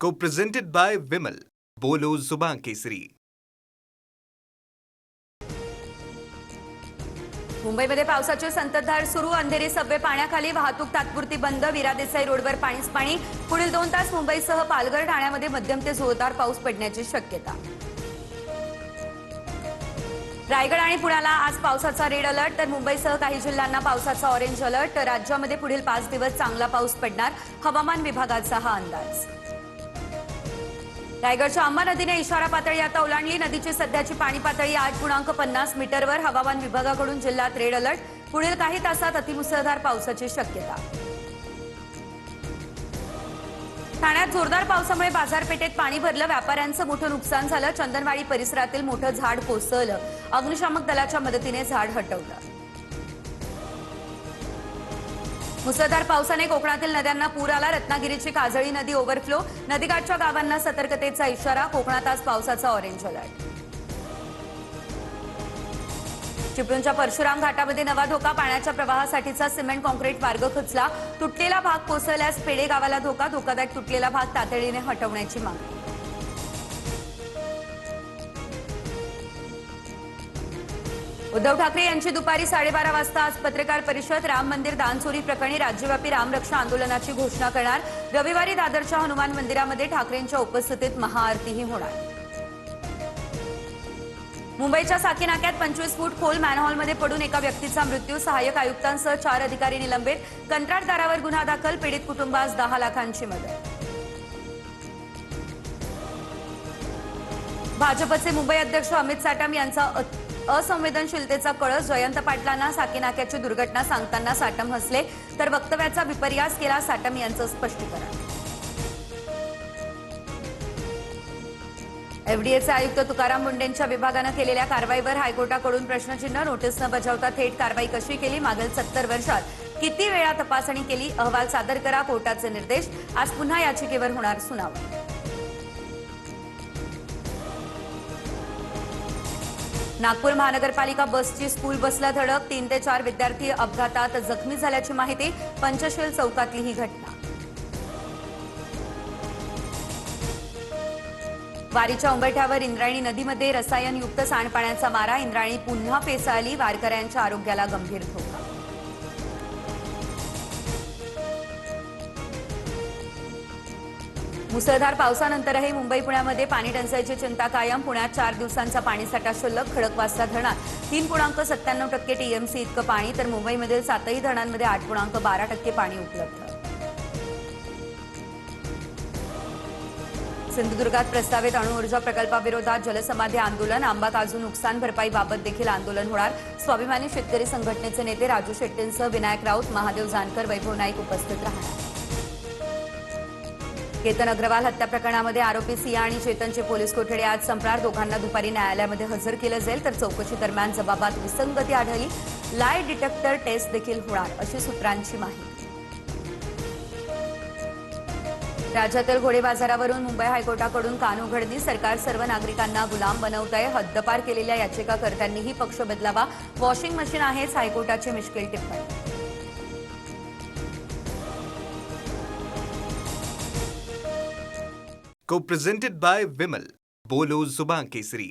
Co-presented by Vimal. बोलो जुबान केसरी. मुंबईमध्ये पावसाची संततधार सुरू. अंधेरी सबवे पाण्याखाली, वाहतूक तात्पुरती बंद. विरा देसाई रोडवर पाणीच पाणी. पुढील 2 तास मुंबईसह पालघर, ठाण्यामध्ये मध्यम ते जोरदार पाऊस पडण्याची शक्यता. रायगड आणि पुण्याला आज पावसाचा रेड अलर्ट, तर मुंबईसह काही जिल्ह्यांना पावसाचा ऑरेंज अलर्ट. राज्यामध्ये पुढील 5 दिवस चांगला पाऊस पडणार, हवामान विभागाचा हा अंदाज. रायगडच्या अंबा नदीने इशारा पातळी आता ओलांडली. नदीची सध्याची पाणी पातळी 8.50 मीटरवर. हवामान विभागाकडून जिल्ह्यात रेड अलर्ट. पुढील काही तासात अतिमुसळधार पावसाची शक्यता. ठाण्यात जोरदार पावसामुळे बाजारपेठेत पाणी भरलं. व्यापाऱ्यांचं मोठं नुकसान झालं. चंदनवाडी परिसरातील मोठं झाड कोसळलं. अग्निशामक दलाच्या मदतीने झाड हटवलं. मुसळधार पावसाने कोकणातील नद्यांना पूर आला. रत्नागिरीची काजळी नदी ओव्हरफ्लो. नदीकाठच्या गावांना सतर्कतेचा इशारा. कोकणात आज पावसाचा ऑरेंज अलर्ट. चिपळूणच्या परशुराम घाटामध्ये नवा धोका. पाण्याच्या प्रवाहासाठीचा सिमेंट कॉन्क्रीट मार्ग खचला. तुटलेला भाग कोसळल्यास पेडे गावाला धोका. धोकादायक तुटलेला भाग तातडीने हटवण्याची मागणी. उद्धव ठाकरे यांची दुपारी 12:30 वाजता आज पत्रकार परिषद. राम मंदिर दानचोरी प्रकरणी राज्यव्यापी रामरक्षा आंदोलनाची घोषणा करणार. रविवारी दादरच्या हनुमान मंदिरामध्ये ठाकरेंच्या उपस्थितीत महाआरतीही होणार. मुंबईच्या साकीनाक्यात 25 फूट खोल मॅनहॉलमध्ये पडून एका व्यक्तीचा मृत्यू. सहाय्यक आयुक्तांसह 4 अधिकारी निलंबित. कंत्राटदारावर गुन्हा दाखल. पीडित कुटुंबास 10 लाखांची मदत. भाजपचे मुंबई अध्यक्ष अमित साटम यांचा असंवेदनशीलतेचा कळस. जयंत पाटलांना साकीनाक्याची दुर्घटना सांगताना साटम हसले, तर वक्तव्याचा विपर्यास केला. साटम यांचं स्पष्टीकरण. एफडीएचे आयुक्त तुकाराम मुंडेंच्या विभागानं केलेल्या कारवाईवर हायकोर्टाकडून प्रश्नचिन्ह. नोटीस न बजावता थेट कारवाई कशी केली? मागील 70 वर्षात किती वेळा तपासणी केली? अहवाल सादर करा, कोर्टाचे निर्देश. आज पुन्हा याचिकेवर होणार सुनावणी. नागपूर महानगरपालिका बसची स्कूल बसला धडक. 3 ते 4 विद्यार्थी अपघातात जखमी झाल्याची माहिती. पंचशील चौकातली ही घटना. वारीच्या उंबरठ्यावर इंद्रायणी नदीमध्ये रसायनयुक्त सांडपाण्याचा मारा. इंद्रायणी पुन्हा पेचाळली. वारकऱ्यांच्या आरोग्याला गंभीर धोका. मुसळधार पावसानंतरही मुंबई पुण्यामध्ये पाणी टंचाईची चिंता कायम. पुण्यात 4 दिवसांचा पाणीसाठा शिल्लक. खडकवासला धरणात 3.97% टीएमसी इतकं पाणी, तर मुंबईमधील 7ही धरणांमध्ये 8.12% पाणी उपलब्ध. सिंधुदुर्गात प्रस्तावित अणुऊर्जा प्रकल्पाविरोधात जलसमाधी आंदोलन. आंबा काजू नुकसान भरपाईबाबत देखील आंदोलन होणार. स्वाभिमानी शेतकरी संघटनेचे नेते राजू शेट्टींसह विनायक राऊत, महादेव जानकर, वैभव नाईक उपस्थित राहणार. केतन अग्रवाल हत्या प्रकरणामध्ये आरोपी सिया आणि चेतनचे पोलीस कोठडी आज संपणार. दोघांना दुपारी न्यायालयामध्ये हजर केलं जाईल, तर चौकशी दरम्यान जबाबात विसंगती आढळली. लाय डिटेक्टर टेस्ट देखील होणार, अशी सूत्रांची माहिती. राज्यातील घोडे बाजारावरून मुंबई हायकोर्टाकडून कानउघडणी. सरकार सर्व नागरिकांना गुलाम बनवत आहे. हद्दपार केलेल्या याचिकाकर्त्यांनीही पक्ष बदलावा. वॉशिंग मशीन आहेच, हायकोर्टाची मिश्किल टिप्पणी. Co-presented by Vimal. बोलो जुबान केसरी.